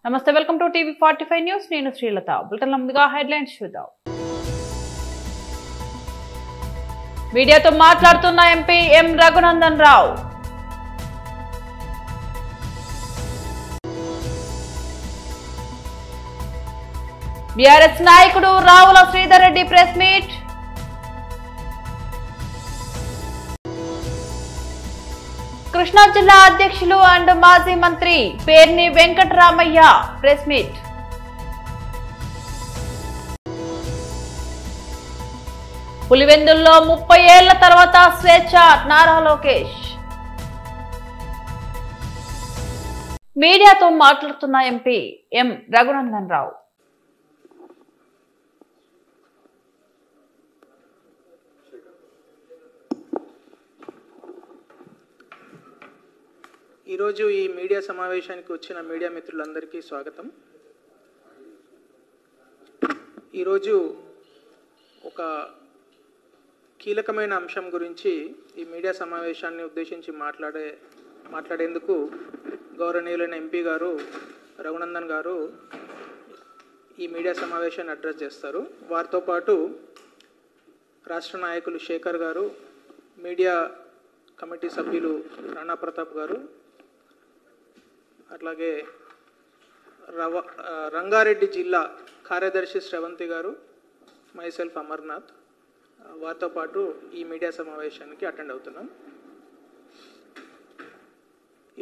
నమస్తే, welcome to TV 45 news. నేను Srilatha. Bulletin ముందుగా హెడ్లైన్స్ చూద్దాం. మీడియాతో మాట్లాడుతున్న ఎంపీ ఎం రఘునందన్ రావు. బీఆర్ఎస్ నాయకుడు రావుల శ్రీధర్ రెడ్డి ప్రెస్ మీట్. కృష్ణా జిల్లా అధ్యక్షులు అండ్ మాజీ మంత్రి పేర్ని వెంకటరామయ్య ప్రెస్ మీట్. పులివెందుల్లో 30 ఏళ్ల తర్వాత స్వేచ్ఛ నారా లోకేష్. మీడియాతో మాట్లాడుతున్న ఎంపీ ఎం రఘునందన్ రావు. ఈరోజు ఈ మీడియా సమావేశానికి వచ్చిన మీడియా మిత్రులందరికీ స్వాగతం. ఈరోజు ఒక కీలకమైన అంశం గురించి ఈ మీడియా సమావేశాన్ని ఉద్దేశించి మాట్లాడేందుకు గౌరవనీయులైన ఎంపీ గారు రఘునందన్ గారు ఈ మీడియా సమావేశాన్ని అడ్రస్ చేస్తారు. వారితో పాటు రాష్ట్ర నాయకులు శేఖర్ గారు, మీడియా కమిటీ సభ్యులు రాణా ప్రతాప్ గారు, అట్లాగే రంగారెడ్డి జిల్లా కార్యదర్శి శ్రవంతి గారు, మైసెల్ఫ్ అమర్నాథ్, వారితో పాటు ఈ మీడియా సమావేశానికి అటెండ్ అవుతున్నాం.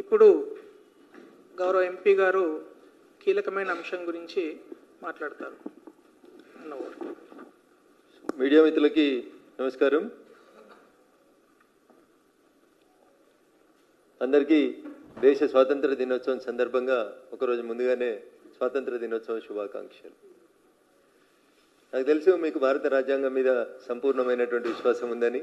ఇప్పుడు గౌరవ ఎంపీ గారు కీలకమైన అంశం గురించి మాట్లాడతారు. మీడియా మిత్రులకి నమస్కారం. అందరికీ దేశ స్వాతంత్ర దినోత్సవం సందర్భంగా ఒకరోజు ముందుగానే స్వాతంత్ర దినోత్సవ శుభాకాంక్షలు. నాకు తెలుసు మీకు భారత రాజ్యాంగం మీద సంపూర్ణమైనటువంటి విశ్వాసం ఉందని,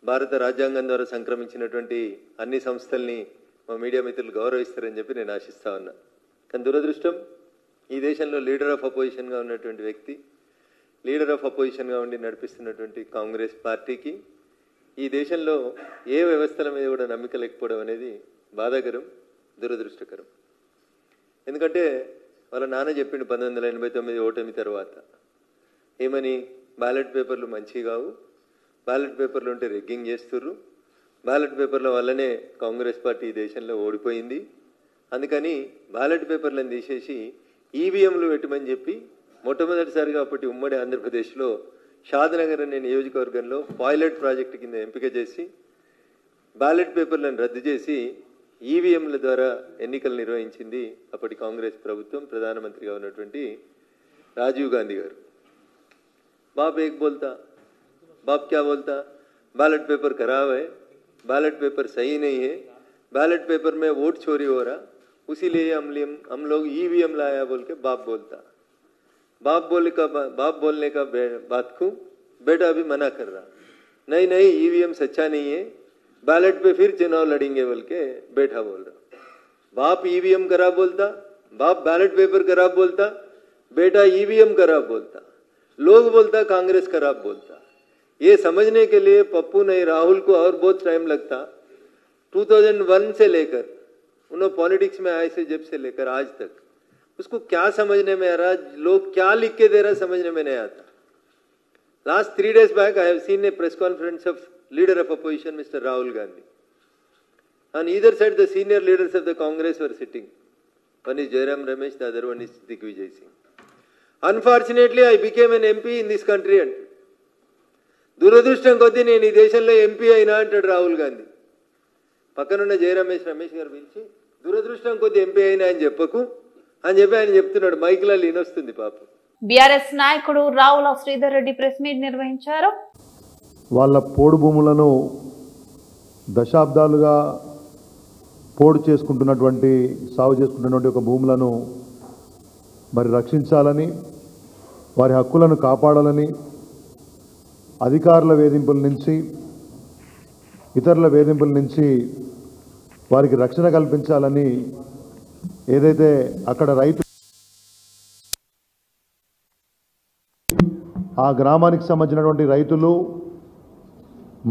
భారత రాజ్యాంగం ద్వారా సంక్రమించినటువంటి అన్ని సంస్థల్ని మా మీడియా మిత్రులు గౌరవిస్తారని చెప్పి నేను ఆశిస్తా ఉన్నా. కానీ దురదృష్టం, ఈ దేశంలో లీడర్ ఆఫ్ అపోజిషన్గా ఉన్నటువంటి వ్యక్తి, లీడర్ ఆఫ్ అపోజిషన్గా ఉండి నడిపిస్తున్నటువంటి కాంగ్రెస్ పార్టీకి ఈ దేశంలో ఏ వ్యవస్థల మీద కూడా నమ్మిక లేకపోవడం అనేది బాధాకరం, దురదృష్టకరం. ఎందుకంటే వాళ్ళ నాన్న చెప్పిండు 1989 ఓటమి తర్వాత ఏమని, బ్యాలెట్ పేపర్లు మంచివి కావు, బ్యాలెట్ పేపర్లు ఉంటే రిగ్గింగ్ చేస్తుర్రు, బ్యాలెట్ పేపర్ల వల్లనే కాంగ్రెస్ పార్టీ ఈ దేశంలో ఓడిపోయింది, అందుకని బ్యాలెట్ పేపర్లను తీసేసి ఈవీఎంలు పెట్టమని చెప్పి మొట్టమొదటిసారిగా అప్పటి ఉమ్మడి ఆంధ్రప్రదేశ్లో షాద్నగర్ అనే నియోజకవర్గంలో పైలట్ ప్రాజెక్టు కింద ఎంపిక చేసి బ్యాలెట్ పేపర్లను రద్దు చేసి ఈవీఎంల ద్వారా ఎన్నికలు నిర్వహించింది అప్పటి కాంగ్రెస్ ప్రభుత్వం, ప్రధానమంత్రిగా ఉన్నటువంటి రాజీవ్ గాంధీ గారు. बाप एक बोलता, बाप क्या बोलता, बैलेट पेपर खराब है, बैलेट पेपर सही नहीं है, बैलेट पेपर में वोट चोरी हो रहा, उसीलिए हम लोग ईवीएम लाया बोल के बाप बोलता. बाप बोलने का बात को बेटा अभी मना कर रहा, नहीं ईवीएम सच्चा नहीं है, बैलेट पे फिर चुनाव लड़ेंगे बोल के बेटा बोल रहा. बाप ईवीएम खराब बोलता, बाप बैलेट पेपर खराब बोलता, बेटा ईवीएम खराब बोलता, लोग बोलता कांग्रेस खराब बोलता. ये समझने के लिए पप्पू नहीं राहुल को और बहुत टाइम लगता. 2001 से लेकर उन्होंने पॉलिटिक्स में आए से जब से लेकर आज तक उसको क्या समझने में आ रहा, लोग क्या लिख के दे रहा समझने में नहीं आता. Last 3 days back I have seen a press conference of leader of opposition Mr. Rahul Gandhi. On either side the senior leaders of the Congress were sitting. One is Jairam Ramesh, the other one is Digvijay Singh. Unfortunately, I became an MP in this country. And దురదృష్టం కొద్దీ నేను ఈ దేశంలో MP అయినా అంటాడు రాహుల్ గాంధీ. పక్కనున్న జయరమేష్ రమేష్ గారు పిలిచి దురదృష్టం కొద్దీ ఎంపీ అయినా అని చెప్పకు అని చెప్పి ఆయన చెప్తున్నాడు. మైక్లో లీనొస్తుంది పాపం. బీఆర్ఎస్ నాయకుడు రావుల శ్రీధర్ రెడ్డి ప్రెస్ మీట్ నిర్వహించారు. వాళ్ళ పోడు భూములను దశాబ్దాలుగా పోడు చేసుకుంటున్నటువంటి, సాగు చేసుకుంటున్నటువంటి ఒక భూములను మరి రక్షించాలని, వారి హక్కులను కాపాడాలని అధికారుల వేధింపుల నుంచి, ఇతరుల వేధింపుల నుంచి వారికి రక్షణ కల్పించాలని ఏదైతే అక్కడ రైతు ఆ గ్రామానికి సంబంధించినటువంటి రైతులు,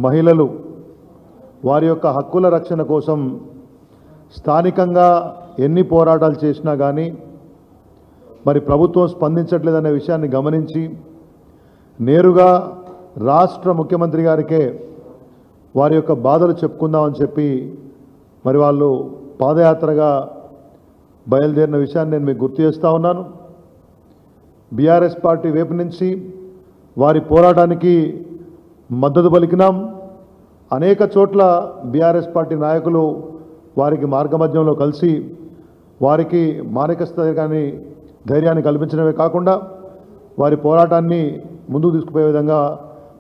మహిళలు వారి యొక్క హక్కుల రక్షణ కోసం స్థానికంగా ఎన్ని పోరాటాలు చేసినా కానీ మరి ప్రభుత్వం స్పందించట్లేదనే విషయాన్ని గమనించి నేరుగా రాష్ట్ర ముఖ్యమంత్రి గారికే వారి యొక్క బాధలు చెప్పుకుందామని చెప్పి మరి వాళ్ళు పాదయాత్రగా బయలుదేరిన విషయాన్ని నేను మీకు గుర్తు చేస్తూ ఉన్నాను. బీఆర్ఎస్ పార్టీ వైపు నుంచి వారి పోరాటానికి మద్దతు పలికినాం. అనేక చోట్ల బీఆర్ఎస్ పార్టీ నాయకులు వారికి మార్గమధ్యంలో కలిసి వారికి మానసిక ధైర్యాన్ని కల్పించడమే కాకుండా వారి పోరాటాన్ని ముందుకు తీసుకుపోయే విధంగా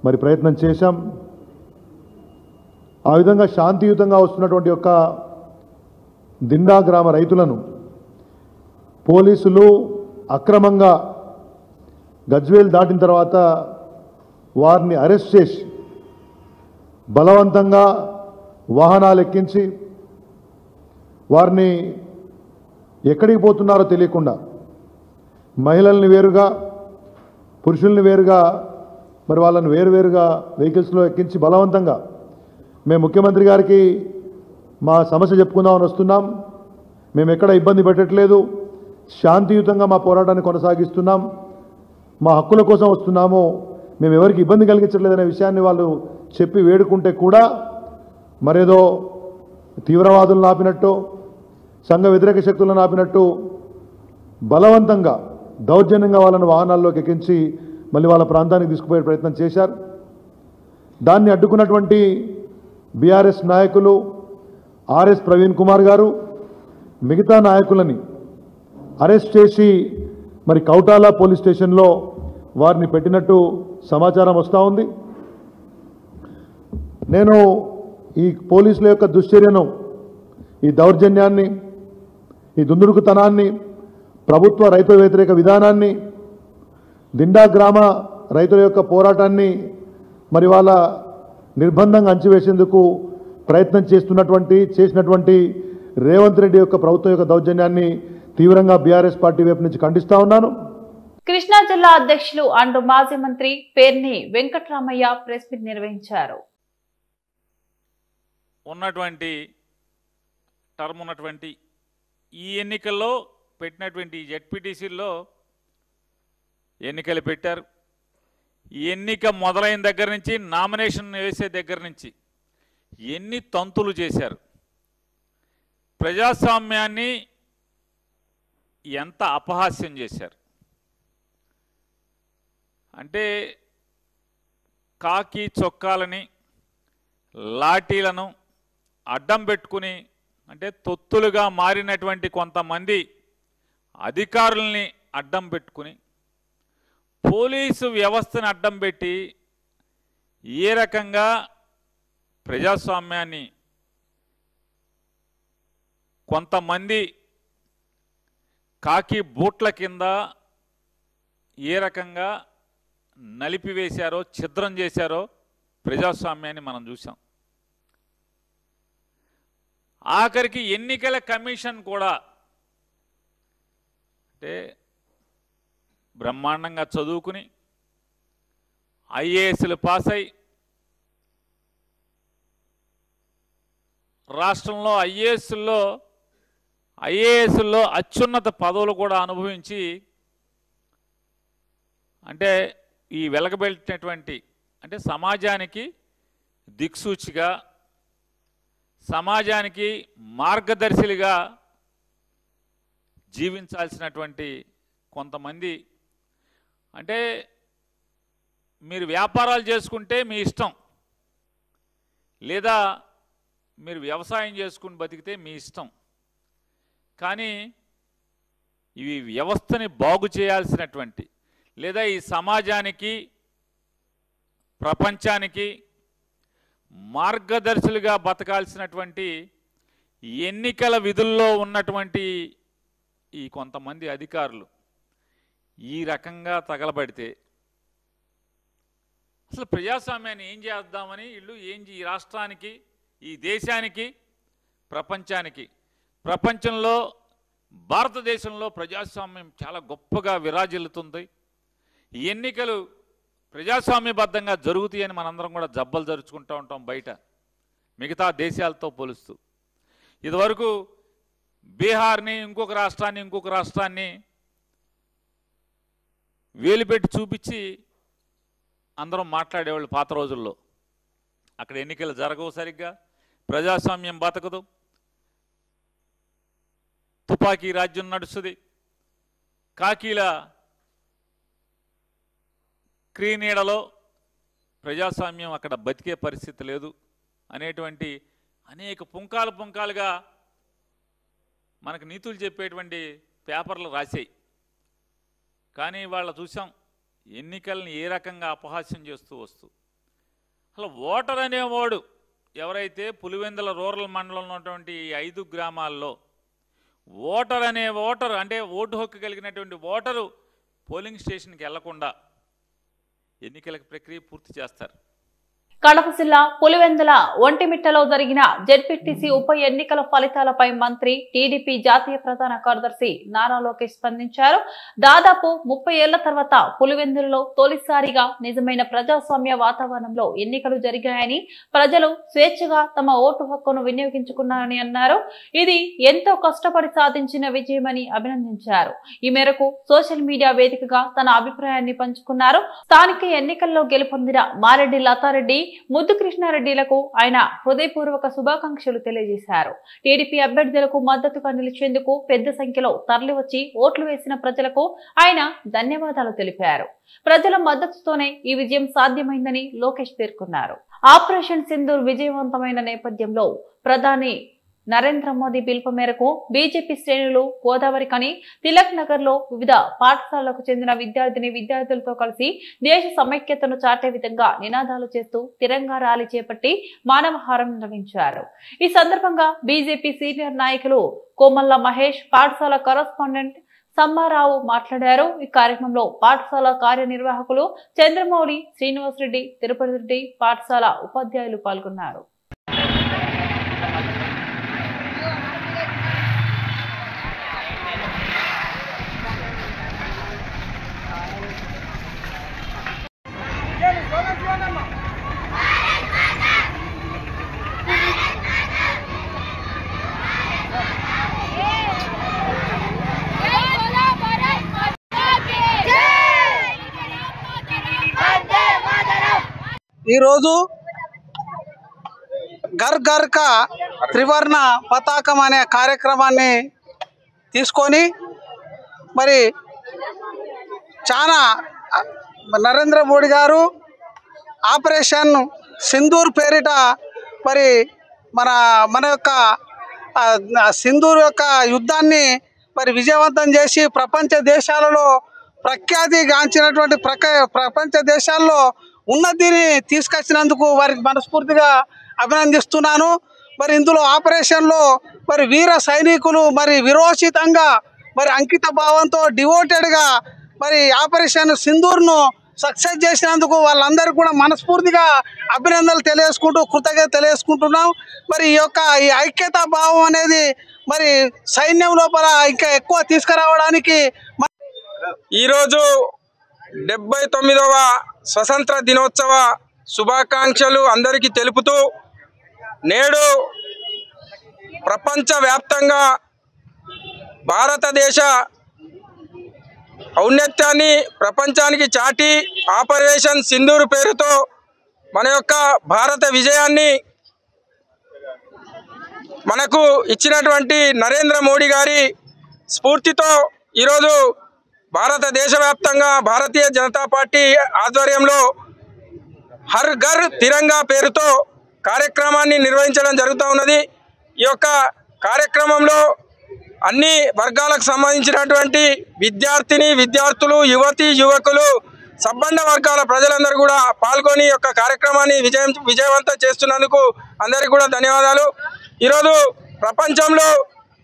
మరి ప్రయత్నం చేశాం. ఆ విధంగా శాంతియుతంగా వస్తున్నటువంటి యొక్క దిండా గ్రామ రైతులను పోలీసులు అక్రమంగా గజ్వేల్ దాటిన తర్వాత వారిని అరెస్ట్ చేసి బలవంతంగా వాహనాలు ఎక్కించి వారిని ఎక్కడికి పోతున్నారో తెలియకుండా మహిళల్ని వేరుగా పురుషుల్ని వేరుగా మరి వాళ్ళని వేరువేరుగా వెహికల్స్లో ఎక్కించి బలవంతంగా మేము ముఖ్యమంత్రి గారికి మా సమస్య చెప్పుకుందామని వస్తున్నాం, మేము ఎక్కడ ఇబ్బంది పెట్టట్లేదు, శాంతియుతంగా మా పోరాటాన్ని కొనసాగిస్తున్నాం, మా హక్కుల కోసం వస్తున్నాము, మేము ఎవరికి ఇబ్బంది కలిగించట్లేదనే విషయాన్ని వాళ్ళు చెప్పి వేడుకుంటే కూడా మరేదో తీవ్రవాదులను ఆపినట్టు సంఘ వ్యతిరేక శక్తులను ఆపినట్టు బలవంతంగా దౌర్జన్యంగా వాళ్ళని వాహనాల్లోకి ఎక్కించి మళ్ళీ వాళ్ళ ప్రాంతానికి తీసుకుపోయే ప్రయత్నం చేశారు. దాన్ని అడ్డుకున్నటువంటి బీఆర్ఎస్ నాయకులు ఆర్ఎస్ ప్రవీణ్ కుమార్ గారు మిగతా నాయకులని అరెస్ట్ చేసి మరి కౌటాల పోలీస్ స్టేషన్లో వారిని పెట్టినట్టు సమాచారం వస్తూ ఉంది. నేను ఈ పోలీసుల యొక్క దుశ్చర్యను, ఈ దౌర్జన్యాన్ని, ఈ దుందుడుకుతనాన్ని, ప్రభుత్వ రైతు వ్యతిరేక విధానాన్ని, దిండా గ్రామ రైతుల యొక్క పోరాటాన్ని మరి వాళ్ళ నిర్బంధంగా అంచివేసేందుకు ప్రయత్నం చేసినటువంటి రేవంత్ రెడ్డి యొక్క ప్రభుత్వం యొక్క దౌర్జన్యాన్ని తీవ్రంగా బీఆర్ఎస్ పార్టీ వైపు నుంచి ఖండిస్తా ఉన్నాను. కృష్ణా జిల్లా అధ్యక్షులు అండ్ మాజీ మంత్రి పేర్ని వెంకటరామయ్య ప్రెస్ మీట్ నిర్వహించారు. ఉన్నటువంటి ఈ ఎన్నికల్లో పెట్టినటువంటి జెడ్పీటీసీల్లో ఎన్నికలు పెట్టారు. ఈ ఎన్నిక మొదలైన దగ్గర నుంచి, నామినేషన్ వేసే దగ్గర నుంచి ఎన్ని తంతులు చేశారు, ప్రజాస్వామ్యాన్ని ఎంత అపహాస్యం చేశారు. అంటే కాకి చొక్కాలని, లాఠీలను అడ్డం పెట్టుకుని, అంటే తొత్తులుగా మారినటువంటి కొంతమంది అధికారుల్ని అడ్డం పెట్టుకుని, పోలీసు వ్యవస్థను అడ్డం పెట్టి ఏ రకంగా ప్రజాస్వామ్యాన్ని కొంతమంది కాకి బూట్ల కింద ఏ రకంగా నలిపివేశారో, ఛిద్రం చేశారో ప్రజాస్వామ్యాన్ని మనం చూసాం. ఆఖరికి ఎన్నికల కమిషన్ కూడా అంటే బ్రహ్మాండంగా చదువుకుని ఐఏఎస్లు పాస్ అయి రాష్ట్రంలో ఐఏఎస్లో అత్యున్నత పదవులు కూడా అనుభవించి, అంటే ఈ వెలగబెట్టినటువంటి, అంటే సమాజానికి దిక్సూచిగా, సమాజానికి మార్గదర్శిలుగా జీవించాల్సినటువంటి కొంతమంది, అంటే మీరు వ్యాపారాలు చేసుకుంటే మీ ఇష్టం, లేదా మీరు వ్యవసాయం చేసుకుని బతికితే మీ ఇష్టం, కానీ ఇవి వ్యవస్థని బాగు చేయాల్సినటువంటి, లేదా ఈ సమాజానికి ప్రపంచానికి మార్గదర్శులుగా బతకాల్సినటువంటి ఎన్నికల విధుల్లో ఉన్నటువంటి ఈ కొంతమంది అధికారులు ఈ రకంగా తగలబడితే అసలు ప్రజాస్వామ్యాన్ని ఏం చేద్దామని వీళ్ళు ఈ రాష్ట్రానికి, ఈ దేశానికి, ప్రపంచానికి, ప్రపంచంలో భారతదేశంలో ప్రజాస్వామ్యం చాలా గొప్పగా విరాజిల్లుతుంది, ఎన్నికలు ప్రజాస్వామ్యబద్ధంగా జరుగుతాయని మనందరం కూడా జబ్బలు జరుచుకుంటూ ఉంటాం బయట మిగతా దేశాలతో పోలుస్తూ. ఇదివరకు బీహార్ని ఇంకొక రాష్ట్రాన్ని వేలుపెట్టి చూపించి అందరం మాట్లాడేవాళ్ళు పాత రోజుల్లో. అక్కడ ఎన్నికలు జరగవు సరిగ్గా, ప్రజాస్వామ్యం బతకదు, తుపాకీ రాజ్యం నడుస్తుంది, కాకీల క్రీనీడలో ప్రజాస్వామ్యం అక్కడ బతికే పరిస్థితి లేదు అనేటువంటి అనేక పుంకాలుగా మనకు నీతులు చెప్పేటువంటి పేపర్లు రాశాయి. కానీ వాళ్ళ చూసాం ఎన్నికల్ని ఏ రకంగా అపహాస్యం చేస్తూ వస్తూ. అసలు ఓటర్ అనేవాడు ఎవరైతే పులివెందుల రూరల్ మండలంలో ఉన్నటువంటి 5 గ్రామాల్లో ఓటర్ అంటే ఓటు హక్కు కలిగినటువంటి ఓటరు పోలింగ్ స్టేషన్కి వెళ్లకుండా ఎన్నికల ప్రక్రియ పూర్తి చేస్తారు. కడప జిల్లా పులివెందుల ఒంటిమిట్టలో జరిగిన జెడ్పీటీసీ ఉప ఎన్నికల ఫలితాలపై మంత్రి టీడీపీ జాతీయ ప్రధాన కార్యదర్శి నారా లోకేష్ స్పందించారు. దాదాపు 30 ఏళ్ల తర్వాత పులివెందులలో తొలిసారిగా నిజమైన ప్రజాస్వామ్య వాతావరణంలో ఎన్నికలు జరిగాయని, ప్రజలు స్వేచ్ఛగా తమ ఓటు హక్కును వినియోగించుకున్నారని అన్నారు. ఇది ఎంతో కష్టపడి సాధించిన విజయమని అభినందించారు. ఈ మేరకు సోషల్ మీడియా వేదికగా తన అభిప్రాయాన్ని పంచుకున్నారు. స్థానిక ఎన్నికల్లో గెలుపొందిన మారెడ్డి లతారెడ్డి, ముద్దు కృష్ణారెడ్డిలకు ఆయన హృదయపూర్వక శుభాకాంక్షలు తెలియజేశారు. టీడీపీ అభ్యర్థులకు మద్దతుగా నిలిచేందుకు పెద్ద సంఖ్యలో తరలివచ్చి ఓట్లు వేసిన ప్రజలకు ఆయన ధన్యవాదాలు తెలిపారు. ప్రజల మద్దతుతోనే ఈ విజయం సాధ్యమైందని లోకేష్ పేర్కొన్నారు. ఆపరేషన్ సింధూర్ విజయవంతమైన నేపథ్యంలో ప్రధాని నరేంద్ర మోదీ పిలుపు మేరకు బీజేపీ శ్రేణులు గోదావరి కని తిలక్ నగర్ లో వివిధ పాఠశాలలకు చెందిన విద్యార్థులతో కలిసి దేశ సమైక్యతను చాటే విధంగా నినాదాలు చేస్తూ తిరంగా ర్యాలీ చేపట్టి మానవహారం నిర్వహించారు. ఈ సందర్భంగా బీజేపీ సీనియర్ నాయకులు కోమల్ల మహేష్, పాఠశాల కరస్పాండెంట్ సమ్మారావు మాట్లాడారు. ఈ కార్యక్రమంలో పాఠశాల కార్యనిర్వాహకులు చంద్రమౌళి, శ్రీనివాసరెడ్డి, తిరుపతి రెడ్డి, పాఠశాల ఉపాధ్యాయులు పాల్గొన్నారు. ఈరోజు ఘర్ ఘర్ కా త్రివర్ణ పతాకం అనే కార్యక్రమాన్ని తీసుకొని మరి చాలా నరేంద్ర మోడీ గారు ఆపరేషన్ సింధూర్ పేరిట మరి మన యొక్క సింధూర్ యొక్క యుద్ధాన్ని మరి విజయవంతం చేసి ప్రపంచ దేశాలలో ప్రఖ్యాతిగాంచినటువంటి ప్రపంచ దేశాల్లో ఉన్నతిని తీసుకొచ్చినందుకు వారికి మనస్ఫూర్తిగా అభినందిస్తున్నాను. మరి ఇందులో ఆపరేషన్లో మరి వీర సైనికులు మరి విరోచితంగా మరి అంకిత భావంతో డివోటెడ్గా మరి ఆపరేషన్ సింధూర్ను సక్సెస్ చేసినందుకు వాళ్ళందరికీ కూడా మనస్ఫూర్తిగా అభినందనలు తెలియజేసుకుంటూ కృతజ్ఞత తెలియజేసుకుంటున్నాం. మరి ఈ ఐక్యతా భావం అనేది మరి సైన్యం లోపల ఇంకా ఎక్కువ తీసుకురావడానికి ఈరోజు 79వ స్వతంత్ర దినోత్సవ శుభాకాంక్షలు అందరికీ తెలుపుతూ నేడు ప్రపంచవ్యాప్తంగా భారతదేశ ఔన్నత్యాన్ని ప్రపంచానికి చాటి ఆపరేషన్ సింధూర్ పేరుతో మన యొక్క భారత విజయాన్ని మనకు ఇచ్చినటువంటి నరేంద్ర మోడీ గారి స్ఫూర్తితో ఈరోజు భారతదేశ వ్యాప్తంగా భారతీయ జనతా పార్టీ ఆధ్వర్యంలో హర్ ఘర్ తిరంగా పేరుతో కార్యక్రమాన్ని నిర్వహించడం జరుగుతూ ఉన్నది. ఈ యొక్క కార్యక్రమంలో అన్ని వర్గాలకు సంబంధించినటువంటి విద్యార్థులు, యువకులు, సబ్బండ వర్గాల ప్రజలందరూ కూడా పాల్గొని ఈ యొక్క కార్యక్రమాన్ని విజయవంతం చేస్తున్నందుకు అందరికీ కూడా ధన్యవాదాలు. ఈరోజు ప్రపంచంలో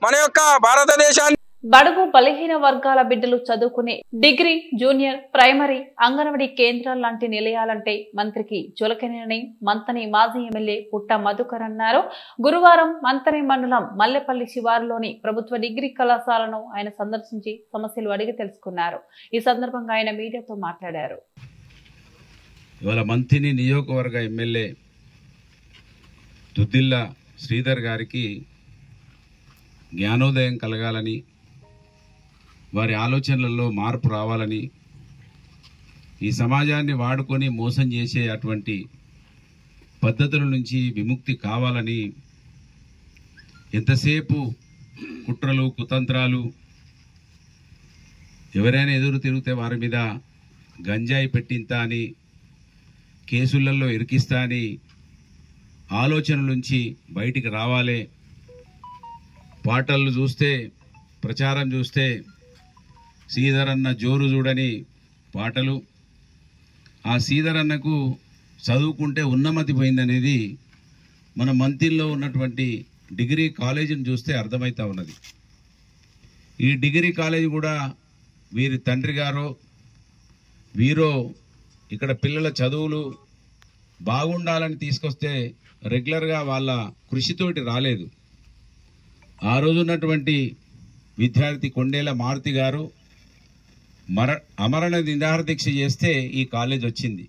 మన యొక్క భారతదేశాన్ని బడుగు బలహీన వర్గాల బిడ్డలు చదువుకునే డిగ్రీ, జూనియర్, ప్రైమరీ, అంగన్వాడీ కేంద్రాల లాంటి నిలయాలంటే మంత్రికి చులకనేనని మంతని మాజీ ఎమ్మెల్యే పుట్ట మధుకర్ అన్నారు. గురువారం మంతని మండలం మల్లెపల్లి శివారులోని ప్రభుత్వ డిగ్రీ కళాశాలను ఆయన సందర్శించి సమస్యలు అడిగి తెలుసుకున్నారు. ఈ సందర్భంగా ఆయన మీడియాతో మాట్లాడారు. ఇవాళ మంతిని నియోజకవర్గ ఎమ్మెల్యే దుద్దిల్ల శ్రీధర్ గారికి జ్ఞానోదయం కలగాలని, వారి ఆలోచనలలో మార్పు రావాలని, ఈ సమాజాన్ని వాడుకొని మోసం చేసే అటువంటి పద్ధతుల నుంచి విముక్తి కావాలని ఎంతసేపు కుట్రలు కుతంత్రాలు, ఎవరైనా ఎదురు తిరిగితే వారి మీద గంజాయి పెట్టింతా అని, కేసులలో ఇరికిస్తా అని ఆలోచన నుంచి బయటికి రావాలి. పాటలు చూస్తే, ప్రచారం చూస్తే శ్రీధర్ అన్న జోరు చూడని పాటలు, ఆ శ్రీధర్ అన్నకు చదువుకుంటే ఉన్నమతి పోయిందనేది మన మంతిల్లో ఉన్నటువంటి డిగ్రీ కాలేజీని చూస్తే అర్థమవుతా ఉన్నది. ఈ డిగ్రీ కాలేజీ కూడా వీరి తండ్రి గారో వీరో ఇక్కడ పిల్లల చదువులు బాగుండాలని తీసుకొస్తే రెగ్యులర్గా వాళ్ళ కృషితోటి రాలేదు. ఆ రోజు ఉన్నటువంటి విద్యార్థి కొండేల మారుతి గారు అమరణ నిరాహార దీక్ష చేస్తే ఈ కాలేజ్ వచ్చింది.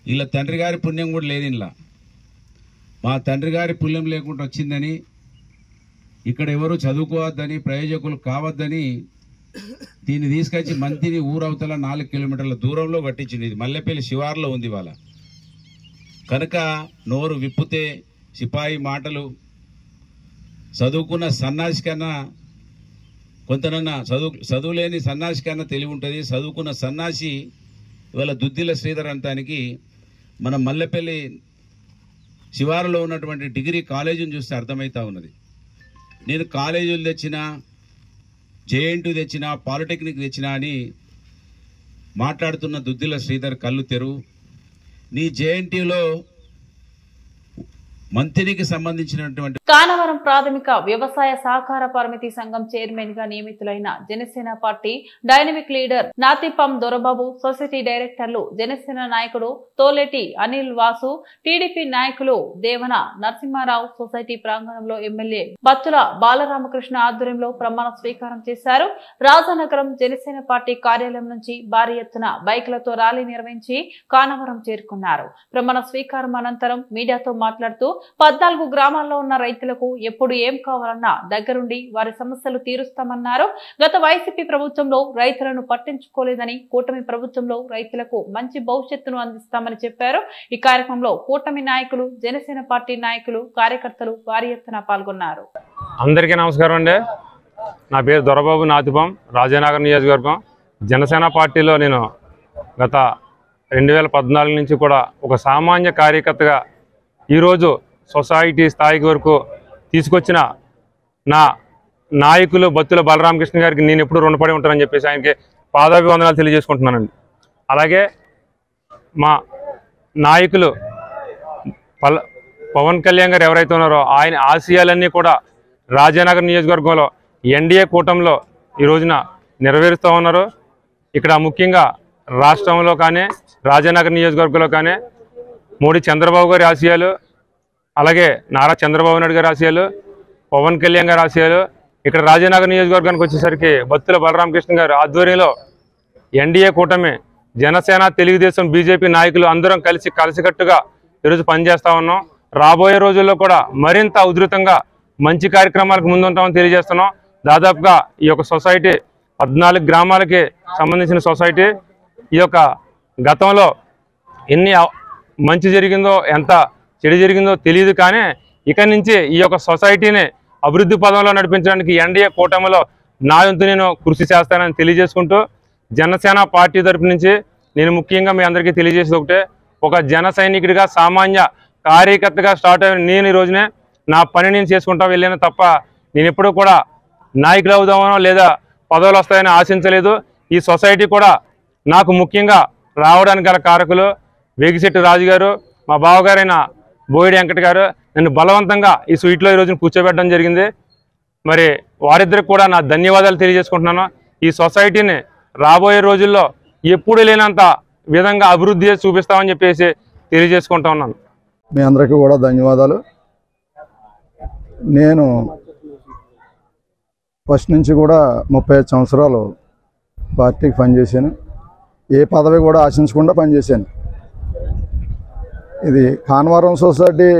వీళ్ళ తండ్రి గారి పుణ్యం కూడా లేదు. ఇలా మా తండ్రి గారి పుణ్యం లేకుండా వచ్చిందని, ఇక్కడ ఎవరు చదువుకోవద్దని, ప్రయోజకులు కావద్దని దీన్ని తీసుకొచ్చి మంతిని ఊరవతల 4 కిలోమీటర్ల దూరంలో కట్టించింది. ఇది మల్లెపల్లి శివార్లో ఉంది వాళ్ళ. కనుక నోరు విప్పితే సిపాయి మాటలు, చదువుకున్న సన్నాసి కన్నా కొంతనన్నా చదువులేని సన్నాసి కన్నా తెలివి ఉంటుంది. చదువుకున్న సన్నాసి ఇవాళ దుద్దిల శ్రీధర్ అంతానికి మన మల్లెపల్లి శివారులో ఉన్నటువంటి డిగ్రీ కాలేజీని చూస్తే అర్థమవుతా ఉన్నది. నేను కాలేజీలు తెచ్చినా, జేఎన్టీ తెచ్చినా, పాలిటెక్నిక్ తెచ్చినా అని మాట్లాడుతున్న దుద్దిల శ్రీధర్ కళ్ళు తెరువు. నీ జేఎన్టీలో మంత్రికి సంబంధించినటువంటి కానవరం ప్రాథమిక వ్యవసాయ సహకార పరిమితి సంఘం చైర్మన్ గా నియమితులైన Janasena party dynamic leader Nathipam Dorababu, society డైరెక్టర్లు జనసేన నాయకుడు తోలేటి అనిల్ వాసు, టీడీపీ నాయకులు దేవన నరసింహారావు సొసైటీ ప్రాంగణంలో ఎమ్మెల్యే బత్తుల బాలరామకృష్ణ ఆధ్వర్యంలో ప్రమాణ స్వీకారం చేశారు. రాజానగరం జనసేన పార్టీ కార్యాలయం నుంచి భారీ ఎత్తున బైకులతో ర్యాలీ నిర్వహించి కానవరం చేరుకున్నారు. ప్రమాణ స్వీకారం అనంతరం మీడియాతో మాట్లాడుతూ 14 గ్రామాల్లో ఉన్న రైతులకు ఎప్పుడు ఏం కావాలన్నా దగ్గరుండి వారి సమస్యలు తీరుస్తామన్నారు. గత వైసీపీ ప్రభుత్వంలో రైతులను పట్టించుకోలేదని, కూటమి ప్రభుత్వంలో రైతులకు మంచి భవిష్యత్తును అందిస్తామని చెప్పారు. ఈ కార్యక్రమంలో కూటమి నాయకులు, జనసేన పార్టీ నాయకులు, కార్యకర్తలు భారీ ఎత్తున పాల్గొన్నారు. అందరికీ నమస్కారం అండి. నా పేరు దొరబాబు, నాతిపం, రాజానగర్ నియోజకవర్గం. జనసేన పార్టీలో నేను గత 2014 నుంచి కూడా ఒక సామాన్య కార్యకర్తగా ఈరోజు సొసైటీ స్థాయికి వరకు తీసుకొచ్చిన నా నాయకులు బత్తుల బాలరామకృష్ణ గారికి నేను ఎప్పుడు రుణపడి ఉంటానని చెప్పేసి ఆయనకి పాదాభివందనాలు తెలియజేసుకుంటున్నానండి. అలాగే మా నాయకులు పవన్ కళ్యాణ్ గారు ఎవరైతే ఉన్నారో ఆయన ఆశయాలన్నీ కూడా రాజానగర్ నియోజకవర్గంలో ఎన్డీఏ కూటమిలో ఈ రోజున నెరవేరుస్తూ ఉన్నారు. ఇక్కడ ముఖ్యంగా రాష్ట్రంలో కానీ రాజానగర్ నియోజకవర్గంలో కానీ మోడీ చంద్రబాబు గారి ఆశయాలు, అలాగే నారా చంద్రబాబు నాయుడు గారి ఆశయాలు, పవన్ కళ్యాణ్ గారి ఆశయాలు, ఇక్కడ రాజానగర్ నియోజకవర్గానికి వచ్చేసరికి బత్తుల బలరామకృష్ణ గారు ఆధ్వర్యంలో ఎన్డీఏ కూటమి, జనసేన, తెలుగుదేశం, బీజేపీ నాయకులు అందరం కలిసికట్టుగా ఈరోజు పనిచేస్తూ ఉన్నాం. రాబోయే రోజుల్లో కూడా మరింత ఉధృతంగా మంచి కార్యక్రమాలకు ముందుంటామని తెలియజేస్తున్నాం. దాదాపుగా ఈ యొక్క సొసైటీ 14 గ్రామాలకి సంబంధించిన సొసైటీ. ఈ యొక్క గతంలో ఎన్ని మంచి జరిగిందో, ఎంత చెడు జరిగిందో తెలియదు. కానీ ఇక నుంచి ఈ యొక్క సొసైటీని అభివృద్ధి పదంలో నడిపించడానికి ఎన్డీఏ కూటమిలో నా వంతు నేను కృషి చేస్తానని తెలియజేసుకుంటూ, జనసేన పార్టీ తరపు నుంచి నేను ముఖ్యంగా మీ అందరికీ తెలియజేసేది ఒకటే, ఒక జన సైనికుడిగా, సామాన్య కార్యకర్తగా స్టార్ట్ అయిన నేను ఈ రోజునే నా పని నేను చేసుకుంటా వెళ్ళాను తప్ప నేను ఎప్పుడూ కూడా నాయకులు అవుదామనో లేదా పదవులు వస్తాయని ఆశించలేదు. ఈ సొసైటీ కూడా నాకు ముఖ్యంగా రావడానికి గల కారకులు వేగిశెట్టి రాజు గారు, మా బావగారైన బోయిడి వెంకట గారు నన్ను బలవంతంగా ఈ సీట్లో ఈ రోజున కూర్చోబెట్టడం జరిగింది. మరి వారిద్దరికి కూడా నా ధన్యవాదాలు తెలియజేసుకుంటున్నాను. ఈ సొసైటీని రాబోయే రోజుల్లో ఎప్పుడు లేనంత విధంగా అభివృద్ధి చేసి చూపిస్తామని చెప్పేసి తెలియజేసుకుంటా ఉన్నాను. మీ అందరికీ కూడా ధన్యవాదాలు. నేను ఫస్ట్ నుంచి కూడా 35 సంవత్సరాలు పార్టీకి పనిచేశాను. ఏ పదవి కూడా ఆశించకుండా పనిచేశాను. ఇది కానవరం సొసైటీ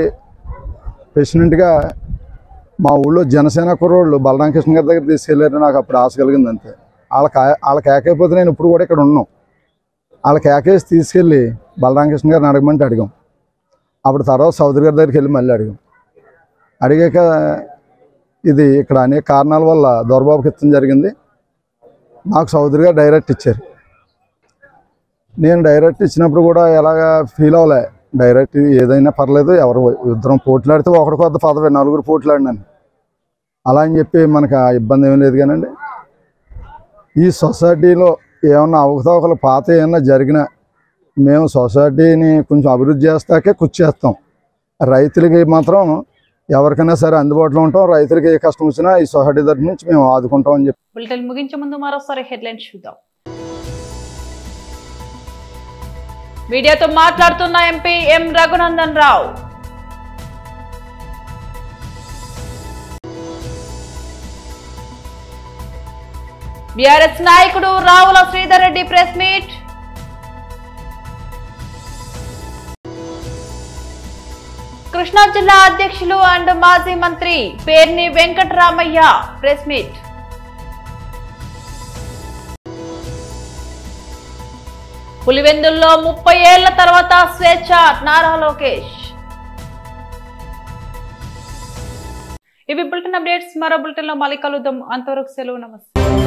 ప్రెసిడెంట్గా మా ఊళ్ళో జనసేన కుర్రోళ్ళు బలరామకృష్ణ గారి దగ్గర తీసుకెళ్ళారు. నాకు అప్పుడు ఆశ కలిగింది అంతే. వాళ్ళకి ఏకైపోతే నేను ఇప్పుడు కూడా ఇక్కడ ఉన్నాం. వాళ్ళకి ఏకేసి తీసుకెళ్ళి బలరామకృష్ణ గారిని అడగమంటే అడిగాం. అప్పుడు తర్వాత చౌదరి గారి దగ్గరికి వెళ్ళి మళ్ళీ అడిగాక ఇది ఇక్కడ అనేక కారణాల వల్ల దొరబాబుకి జరిగింది. నాకు చౌదరి గారు డైరెక్ట్ ఇచ్చారు. నేను డైరెక్ట్ ఇచ్చినప్పుడు కూడా ఎలాగా ఫీల్ అవ్వలే. డైరెక్ట్ ఏదైనా పర్లేదు, ఎవరు ఇద్దరం పోట్లాడితే ఒకటి కొద్ది పదవి, నలుగురు పోట్లాడినాను అలా అని చెప్పి మనకు ఆ ఇబ్బంది ఏమీ లేదు. కానండి ఈ సొసైటీలో ఏమన్నా అవకతవకలు పాత ఏమన్నా జరిగినా మేము సొసైటీని కొంచెం అభివృద్ధి చేస్తాకే కృషి చేస్తాం. రైతులకి మాత్రం ఎవరికైనా సరే అందుబాటులో ఉంటాం. రైతులకి ఏ కష్టం వచ్చినా ఈ సొసైటీ తరఫు నుంచి మేము ఆదుకుంటాం అని చెప్పి. బులెటిన్ ముగించే ముందు మరోసారి హెడ్లైన్స్ చూద్దాం. మీడియాతో మాట్లాడుతున్న ఎంపీ ఎం రఘునందన్ రావు. బీఆర్ఎస్ నాయకుడు రావుల శ్రీధర్ రెడ్డి ప్రెస్ మీట్. కృష్ణా జిల్లా అధ్యక్షులు అండ్ మాజీ మంత్రి పేర్ని వెంకటరామయ్య ప్రెస్ మీట్. పులివెందుల్లో 30 ఏళ్ల తర్వాత స్వేచ్ఛ నారా లోకేష్. ఇవి బులెటిన్ అప్డేట్స్. మరో బులెటిన్ లో మళ్ళీ కలుద్దాం. అంతవరకు సెలవు. నమస్తే.